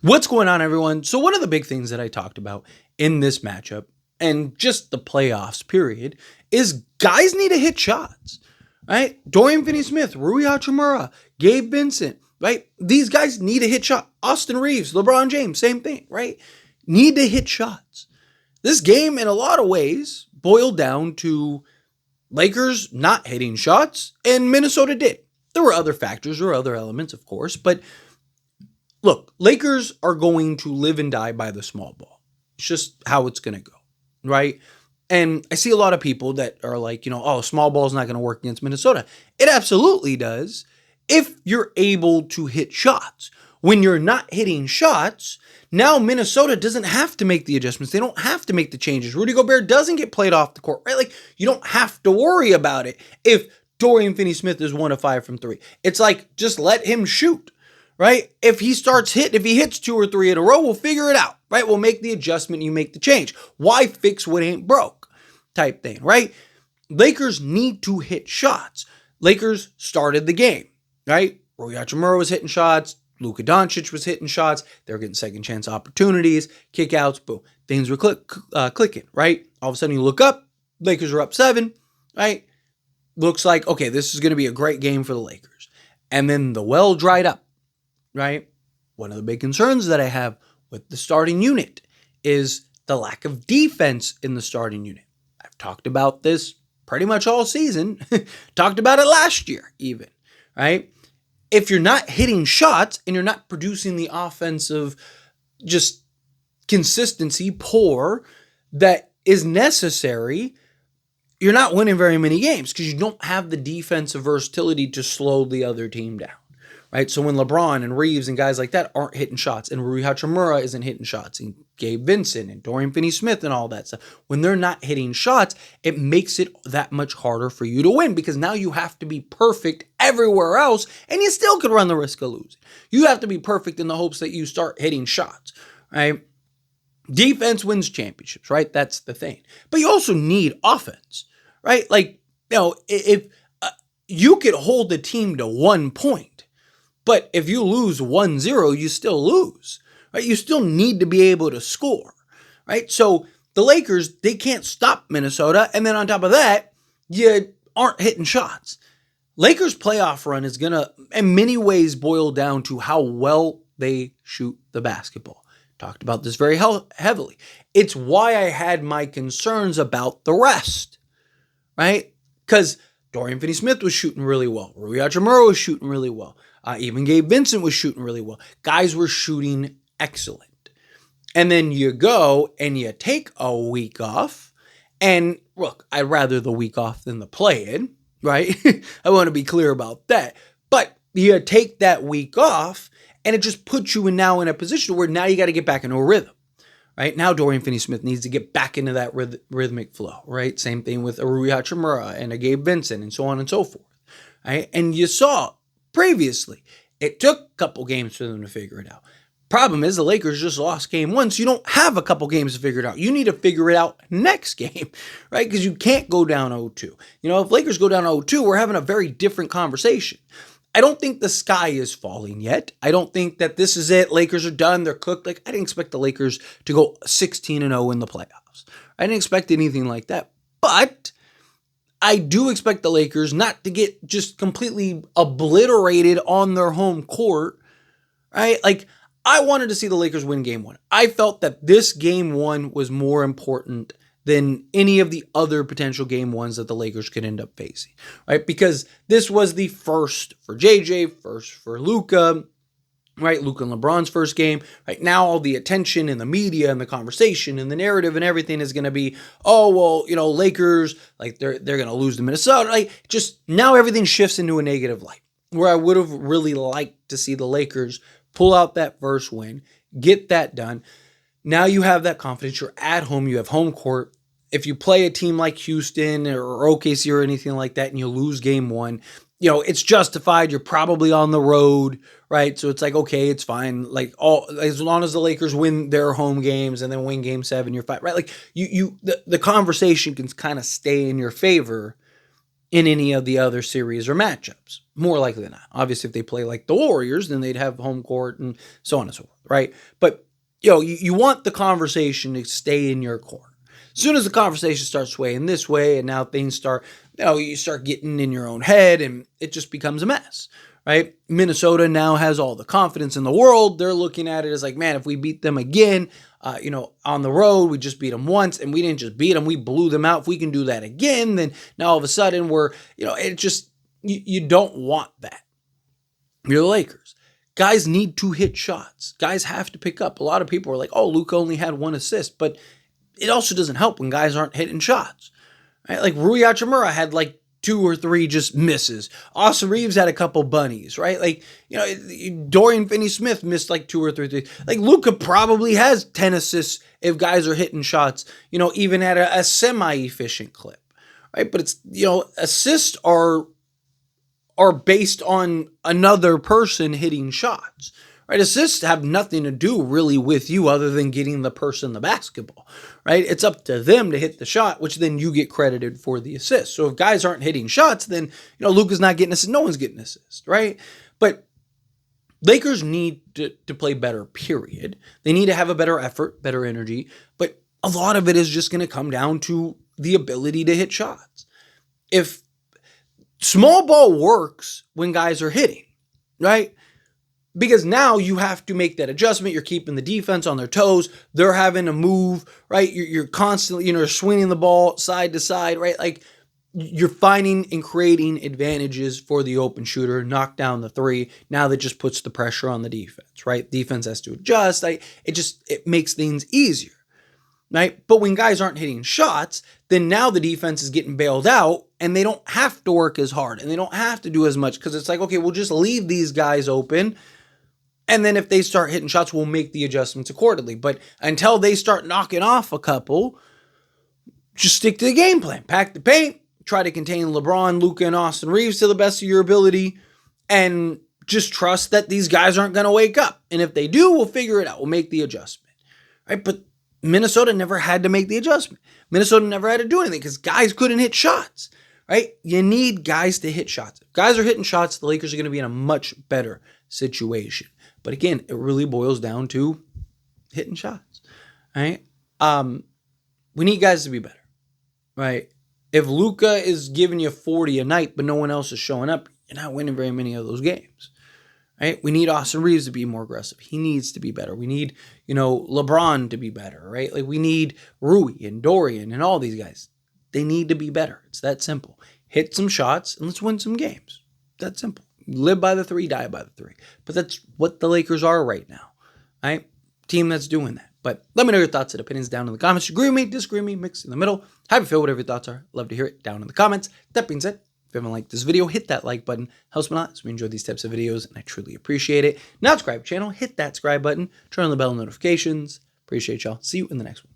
What's going on, everyone? So, one of the big things that I talked about in this matchup and just the playoffs, period, is guys need to hit shots, right? Dorian Finney-Smith, Rui Hachimura, Gabe Vincent, right? These guys need to hit shots. Austin Reeves, LeBron James, same thing, right? Need to hit shots. This game, in a lot of ways, boiled down to Lakers not hitting shots, and Minnesota did. There were other factors or other elements, of course, but look, Lakers are going to live and die by the small ball. It's just how it's going to go, right? And I see a lot of people that are like, oh, small ball is not going to work against Minnesota. It absolutely does if you're able to hit shots. When you're not hitting shots, now Minnesota doesn't have to make the adjustments. They don't have to make the changes. Rudy Gobert doesn't get played off the court, right? Like, you don't have to worry about it if Dorian Finney-Smith is 1 of 5 from 3. It's like, just let him shoot. Right? If he hits 2 or 3 in a row, we'll figure it out, right? We'll make the adjustment, you make the change. Why fix what ain't broke? Type thing, right? Lakers need to hit shots. Lakers started the game, right? Rui Hachimura was hitting shots. Luka Doncic was hitting shots. They were getting second chance opportunities, kickouts, boom. Things were clicking, right? All of a sudden you look up, Lakers are up 7, right? Looks like, okay, this is going to be a great game for the Lakers. And then the well dried up. Right? One of the big concerns that I have with the starting unit is the lack of defense in the starting unit. I've talked about this pretty much all season. Talked about it last year even, right? If you're not hitting shots and you're not producing the offensive just consistency pour that is necessary, you're not winning very many games because you don't have the defensive versatility to slow the other team down. Right, so when LeBron and Reeves and guys like that aren't hitting shots, and Rui Hachimura isn't hitting shots, and Gabe Vincent and Dorian Finney-Smith and all that stuff, when they're not hitting shots, it makes it that much harder for you to win because now you have to be perfect everywhere else, and you still could run the risk of losing. You have to be perfect in the hopes that you start hitting shots, right? Defense wins championships, right? That's the thing. But you also need offense, right? Like, if you could hold the team to 1 point, but if you lose 1-0, you still lose, right? You still need to be able to score, right? So the Lakers, they can't stop Minnesota. And then on top of that, you aren't hitting shots. Lakers playoff run is going to, in many ways, boil down to how well they shoot the basketball. Talked about this very heavily. It's why I had my concerns about the rest, right? Because Dorian Finney-Smith was shooting really well. Rui Hachimura was shooting really well. Even Gabe Vincent was shooting really well. Guys were shooting excellent. And then you go and you take a week off. And look, I'd rather the week off than the play-in, right? I want to be clear about that. But you take that week off and it just puts you now in a position where now you got to get back into a rhythm. Right? Now Dorian Finney-Smith needs to get back into that rhythmic flow, right? Same thing with a Rui Hachimura and a Gabe Vincent and so on and so forth. Right? And you saw previously, it took a couple games for them to figure it out. Problem is the Lakers just lost game 1, so you don't have a couple games to figure it out. You need to figure it out next game, right? Because you can't go down 0-2. If Lakers go down 0-2, we're having a very different conversation. I don't think the sky is falling yet. I don't think that this is it. Lakers are done. They're cooked. Like, I didn't expect the Lakers to go 16-0 in the playoffs. I didn't expect anything like that. But I do expect the Lakers not to get just completely obliterated on their home court, right? Like, I wanted to see the Lakers win game 1. I felt that this game 1 was more important than any of the other potential game 1s that the Lakers could end up facing, right? Because this was the first for JJ, first for Luka, right? Luka and LeBron's first game. Right now, all the attention and the media and the conversation and the narrative and everything is going to be, oh, well, Lakers, like they're going to lose to Minnesota. Like, just now everything shifts into a negative light, where I would have really liked to see the Lakers pull out that first win, get that done. Now you have that confidence. You're at home. You have home court. If you play a team like Houston or OKC or anything like that and you lose game 1, it's justified. You're probably on the road, right? So it's like, okay, it's fine. Like, as long as the Lakers win their home games and then win game 7, you're fine, right? Like, the conversation can kind of stay in your favor in any of the other series or matchups. More likely than not. Obviously, if they play like the Warriors, then they'd have home court and so on and so forth, right? But you want the conversation to stay in your corner. As soon as the conversation starts swaying this way, and now things start, you start getting in your own head, and it just becomes a mess, right? Minnesota now has all the confidence in the world. They're looking at it as like, man, if we beat them again, on the road, we just beat them once, and we didn't just beat them, we blew them out. If we can do that again, then now all of a sudden we're, it just, you don't want that. You're the Lakers. Guys need to hit shots. Guys have to pick up. A lot of people are like, oh, Luka only had 1 assist, but it also doesn't help when guys aren't hitting shots. Right? Like Rui Hachimura had like 2 or 3 just misses. Austin Reeves had a couple bunnies, right? Like, Dorian Finney-Smith missed like 2 or 3. Like Luka probably has 10 assists if guys are hitting shots, even at a semi-efficient clip, right? But it's, assists are based on another person hitting shots, right? Assists have nothing to do really with you other than getting the person the basketball, right? It's up to them to hit the shot, which then you get credited for the assist. So if guys aren't hitting shots, then, Luka's not getting assist. No one's getting assist, right? But Lakers need to play better, period. They need to have a better effort, better energy. But a lot of it is just going to come down to the ability to hit shots. If small ball works when guys are hitting, right? Because now you have to make that adjustment. You're keeping the defense on their toes. They're having to move, right? You're constantly, swinging the ball side to side, right? Like you're finding and creating advantages for the open shooter, knock down the 3. Now that just puts the pressure on the defense, right? Defense has to adjust. It makes things easier, right? But when guys aren't hitting shots, then now the defense is getting bailed out and they don't have to work as hard and they don't have to do as much because it's like, okay, we'll just leave these guys open. And then if they start hitting shots, we'll make the adjustments accordingly. But until they start knocking off a couple, just stick to the game plan. Pack the paint, try to contain LeBron, Luka, and Austin Reeves to the best of your ability, and just trust that these guys aren't going to wake up. And if they do, we'll figure it out. We'll make the adjustment. Right? But Minnesota never had to make the adjustment. Minnesota never had to do anything because guys couldn't hit shots. Right? You need guys to hit shots. If guys are hitting shots, the Lakers are going to be in a much better situation. But again, it really boils down to hitting shots, right? We need guys to be better, right? If Luka is giving you 40 a night, but no one else is showing up, you're not winning very many of those games, right? We need Austin Reeves to be more aggressive. He needs to be better. We need, LeBron to be better, right? Like we need Rui and Dorian and all these guys. They need to be better. It's that simple. Hit some shots and let's win some games. That simple. Live by the 3, die by the 3. But that's what the Lakers are right now, right? Team that's doing that. But let me know your thoughts and opinions down in the comments. Agree with me, disagree with me, mix in the middle. How do you feel? Whatever your thoughts are. Love to hear it down in the comments. That being said, if you haven't liked this video, hit that like button. Helps me a lot as we enjoy these types of videos, and I truly appreciate it. Now subscribe to the channel, hit that subscribe button, turn on the bell notifications. Appreciate y'all. See you in the next one.